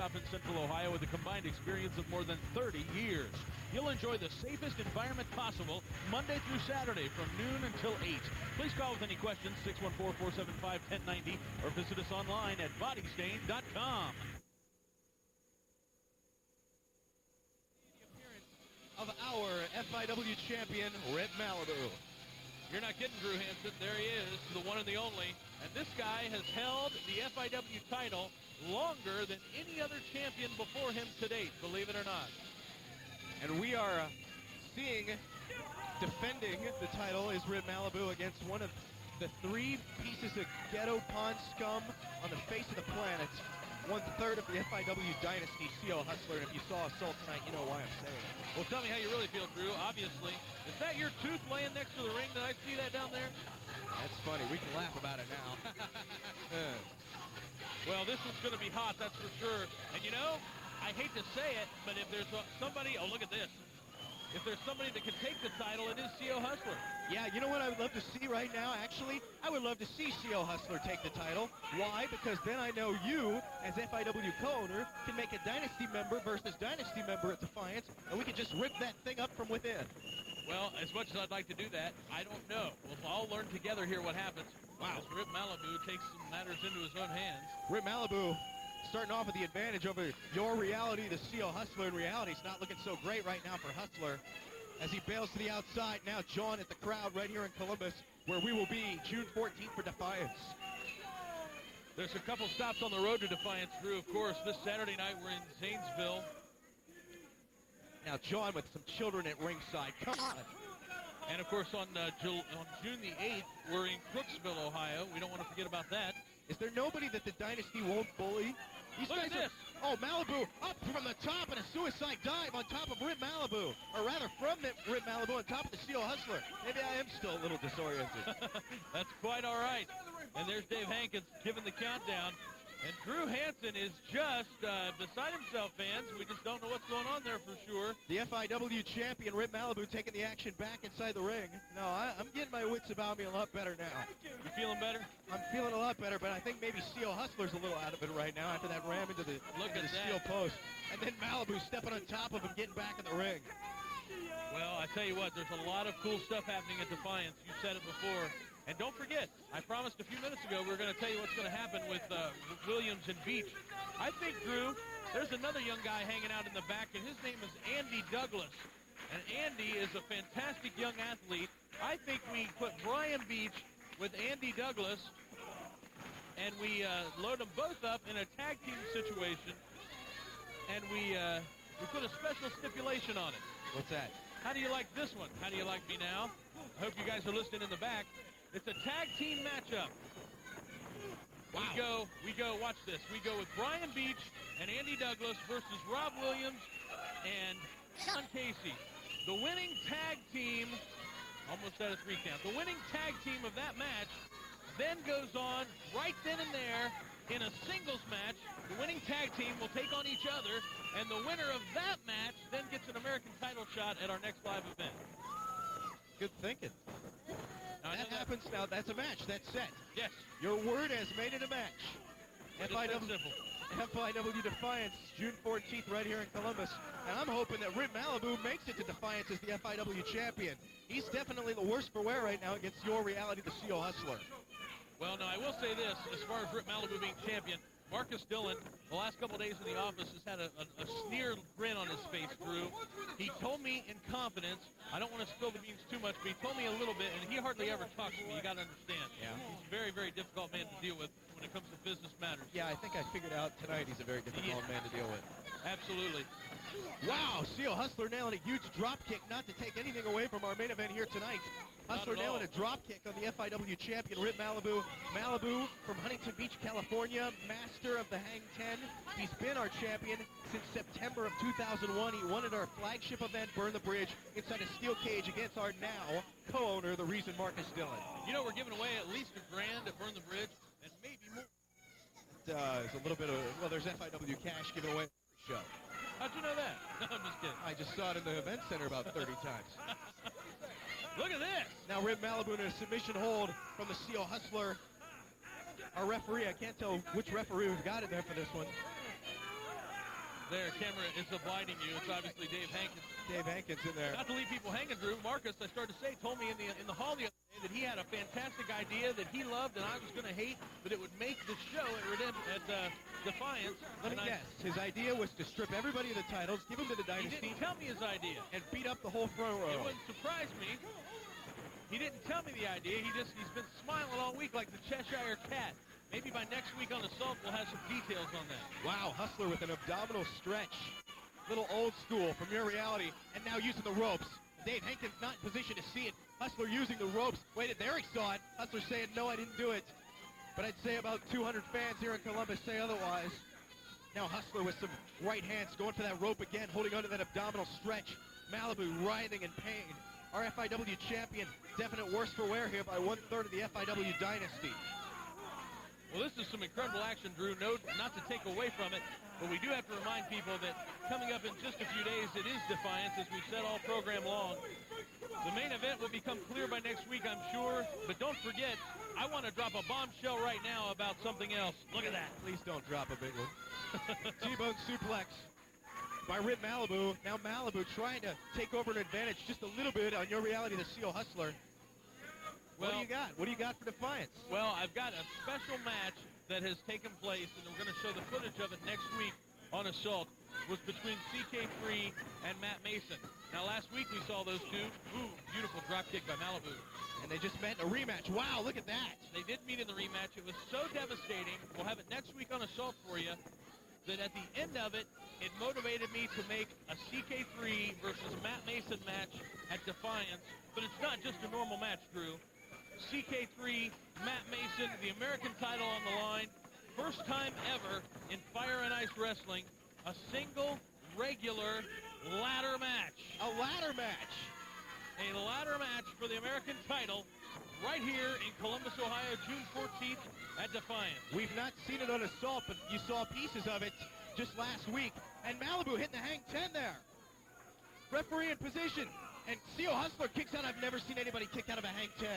shop in Central Ohio with a combined experience of more than 30 years. You'll enjoy the safest environment possible Monday through Saturday from noon until 8. Please call with any questions, 614-475-1090, or visit us online at bodystain.com. Of our FIW champion, Rip Malibu. You're not kidding, Drew Hansen. There he is, the one and the only. And this guy has held the FIW title longer than any other champion before him to date, believe it or not. And we are seeing defending the title is Rip Malibu against one of the three pieces of ghetto pond scum on the face of the planet. 1/3 of the FIW dynasty, CO Hustler. And if you saw Assault tonight, you know why I'm saying it. Well, tell me how you really feel, Drew. Obviously, is that your tooth laying next to the ring? Did I see that down there? That's funny. We can laugh about it now. Well, this one's going to be hot, that's for sure. And you know, I hate to say it, but if there's somebody, oh, look at this. If there's somebody that can take the title, it is CO Hustler. Yeah, you know what I would love to see right now, actually? I would love to see CO Hustler take the title. Why? Because then I know you, as FIW co-owner, can make a Dynasty member versus Dynasty member at Defiance, and we can just rip that thing up from within. Well, as much as I'd like to do that, I don't know. We'll all learn together here what happens. Wow. As Rip Malibu takes some matters into his own hands. Rip Malibu starting off with the advantage over your reality, the CO Hustler. In reality, it's not looking so great right now for Hustler as he bails to the outside. Now John at the crowd right here in Columbus, where we will be June 14th for Defiance. There's a couple stops on the road to Defiance, Drew. Of course, this Saturday night we're in Zanesville. Now John with some children at ringside. Come on. And, of course, on June the 8th, we're in Crooksville, Ohio. We don't want to forget about that. Is there nobody that the Dynasty won't bully? Look at this. Oh, Malibu up from the top and a suicide dive on top of Rip Malibu. Or rather, from Rip Malibu on top of the CO Hustler. Maybe I am still a little disoriented. That's quite all right. And there's Dave Hankins giving the countdown. And Drew Hansen is just beside himself, fans. We just don't know what's going on there for sure. The FIW champion, Rip Malibu, taking the action back inside the ring. No, I'm getting my wits about me a lot better now. You feeling better? I'm feeling a lot better, but I think maybe CO Hustler's a little out of it right now after that ram into the steel post. And then Malibu stepping on top of him, getting back in the ring. Well, I tell you what, there's a lot of cool stuff happening at Defiance. You said it before. And don't forget, I promised a few minutes ago we were going to tell you what's going to happen with Williams and Beach. I think, Drew, there's another young guy hanging out in the back, and his name is Andy Douglas. And Andy is a fantastic young athlete. I think we put Brian Beach with Andy Douglas, and we load them both up in a tag team situation, and we put a special stipulation on it. What's that? How do you like this one? How do you like me now? I hope you guys are listening in the back. It's a tag team matchup. Wow. We go, watch this. We go with Brian Beach and Andy Douglas versus Rob Williams and Sean Casey. The winning tag team, almost at a 3 count, the winning tag team of that match then goes on right then and there in a singles match. The winning tag team will take on each other, and the winner of that match then gets an American title shot at our next live event. Good thinking. Now, that happens now. That's a match. That's set. Yes. Your word has made it a match. FIW Defiance, June 14th, right here in Columbus. And I'm hoping that Rip Malibu makes it to Defiance as the FIW champion. He's definitely the worst for wear right now against your reality, the CO Hustler. Well, now, I will say this, as far as Rip Malibu being champion, Marcus Dillon, the last couple of days in the office, has had a sneer grin on his face, Drew. He told me in confidence, I don't want to spill the beans too much, but he told me a little bit, and he hardly ever talks to me. You got to understand. Yeah. He's a very, very difficult man to deal with when it comes to business matters. Yeah, I think I figured out tonight he's a very difficult man to deal with. Absolutely. Wow, CO Hustler nailing a huge drop kick, not to take anything away from our main event here tonight. Hustler nailing a drop kick on the FIW champion, Rip Malibu. Malibu from Huntington Beach, California, master of the Hang 10. He's been our champion since September of 2001. He won at our flagship event, Burn the Bridge, inside a steel cage against our now co-owner, the Reason Marcus Dillon. You know, we're giving away at least $1,000 at Burn the Bridge, and maybe more. There's a little bit of, well, there's FIW cash given away for the show. How'd you know that? No, I'm just kidding. I just saw it in the event center about 30 times. Look at this. Now Rip Malibu in a submission hold from the CO Hustler. Our referee, I can't tell which referee we've got in there for this one. There, camera is abiding you. It's obviously Dave Hankins. Dave Hankins in there. Not to leave people hanging, Drew. Marcus, I started to say, told me in the hall the other day that he had a fantastic idea that he loved and I was going to hate, but it would make the show at Defiance. Let me guess. His idea was to strip everybody of the titles, give them to the He Dynasty, didn't tell me his idea. and beat up the whole front row. It wouldn't surprise me. He didn't tell me the idea. He's been smiling all week like the Cheshire Cat. Maybe by next week on Assault we'll have some details on that. Wow, Hustler with an abdominal stretch. Little old school from your reality, and now using the ropes. Dave Hankins not in position to see it. Hustler using the ropes. Waited there, he saw it. Hustler saying, no, I didn't do it. But I'd say about 200 fans here in Columbus say otherwise. Now Hustler with some right hands going for that rope again, holding onto that abdominal stretch. Malibu writhing in pain. Our FIW champion, definite worse for wear here by 1/3 of the FIW dynasty. Well, this is some incredible action, Drew. No, not to take away from it, but we do have to remind people that coming up in just a few days, it is Defiance, as we've said all program long. The main event will become clear by next week, I'm sure. But don't forget, I want to drop a bombshell right now about something else. Look at that. Please don't drop a big one. T-bone suplex by Rip Malibu. Now Malibu trying to take over an advantage just a little bit on your reality, the Seal Hustler. What do you got? What do you got for Defiance? Well, I've got a special match that has taken place, and we're going to show the footage of it next week on Assault, was between CK3 and Matt Mason. Now, last week we saw those two. Ooh, beautiful drop kick by Malibu. And they just met in a rematch. Wow, look at that. They did meet in the rematch. It was so devastating. We'll have it next week on Assault for you, that at the end of it, it motivated me to make a CK3 versus Matt Mason match at Defiance. But it's not just a normal match, Drew. CK3, Matt Mason, the American title on the line. First time ever in Fire&Ice Wrestling, a single, regular ladder match. A ladder match. A ladder match for the American title right here in Columbus, Ohio, June 14th at Defiance. We've not seen it on Assault, but you saw pieces of it just last week. And Malibu hitting the hang 10 there. Referee in position. And Seal Hustler kicks out. I've never seen anybody kick out of a hang 10.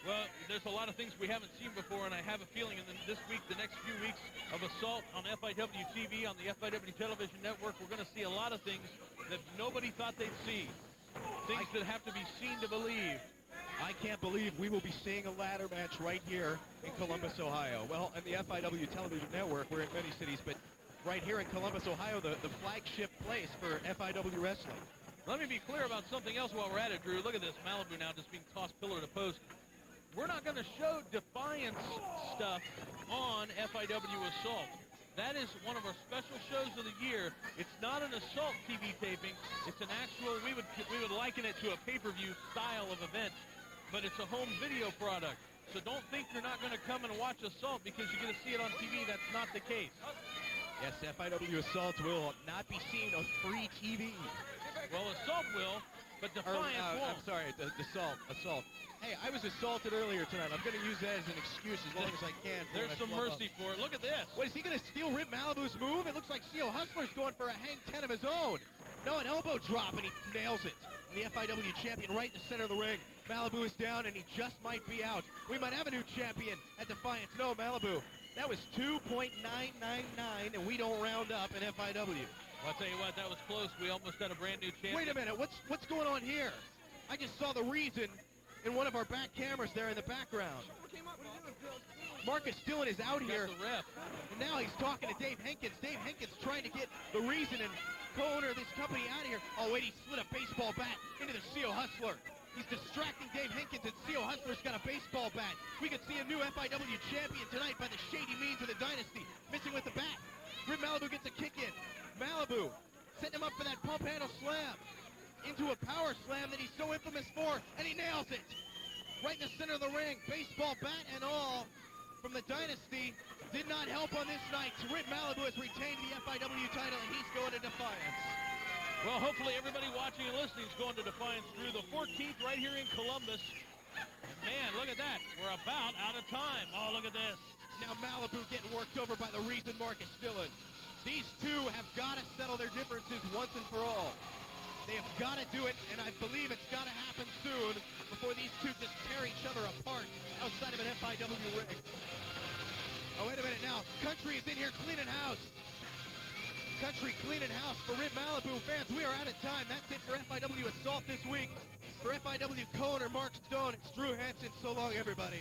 Well, there's a lot of things we haven't seen before, and I have a feeling in this week, the next few weeks of Assault on FIW TV, on the FIW Television Network, we're going to see a lot of things that nobody thought they'd see. Things that have to be seen to believe. I can't believe we will be seeing a ladder match right here in Columbus, Ohio. Well, in the FIW Television Network, we're in many cities, but right here in Columbus, Ohio, the flagship place for FIW Wrestling. Let me be clear about something else while we're at it, Drew. Look at this, Malibu now just being tossed pillar to post. We're not going to show Defiance stuff on FIW Assault. That is one of our special shows of the year. It's not an Assault TV taping. It's an actual, we would liken it to a pay-per-view style of event, but it's a home video product. So don't think you're not going to come and watch Assault because you're going to see it on TV. That's not the case. Yes, FIW Assault will not be seen on free TV. Well, Assault will, but Defiance won't. I'm sorry, Assault. Hey, I was assaulted earlier tonight. I'm going to use that as an excuse as long as I can. There's some mercy for it. Look at this. What, is he going to steal Rip Malibu's move? It looks like Seal Hustler's going for a hang 10 of his own. No, an elbow drop, and he nails it. And the FIW champion right in the center of the ring. Malibu is down, and he just might be out. We might have a new champion at Defiance. No, Malibu. That was 2.999, and we don't round up in FIW. Well, I'll tell you what, that was close. We almost had a brand new champion. Wait a minute. What's going on here? I just saw the reason in one of our back cameras there in the background. Marcus Dillon is out here. The ref. And now he's talking to Dave Hankins. Dave Hankins trying to get the reason and co-owner of this company out of here. Oh, wait, he slid a baseball bat into the Seal Hustler. He's distracting Dave Hankins, and Seal Hustler's got a baseball bat. We could see a new FIW champion tonight by the shady means of the dynasty. Missing with the bat. Rip Malibu gets a kick in. Malibu setting him up for that pump handle slam. Into a power slam that he's so infamous for, and he nails it. Right in the center of the ring. Baseball bat and all from the dynasty. Did not help on this night. Rip Malibu has retained the FIW title, and he's going to Defiance. Well, hopefully everybody watching and listening is going to Defiance through the 14th right here in Columbus. And man, look at that. We're about out of time. Oh, look at this. Now Malibu getting worked over by the reason Marcus Dillon. These two have got to settle their differences once and for all. They have got to do it, and I believe it's got to happen soon before these two just tear each other apart outside of an FIW ring. Oh, wait a minute now. Country is in here cleaning house. country cleaning house for Rip Malibu. Fans, we are out of time. That's it for FIW Assault this week. For FIW co-owner Mark Stone, it's Drew Hansen. So long, everybody.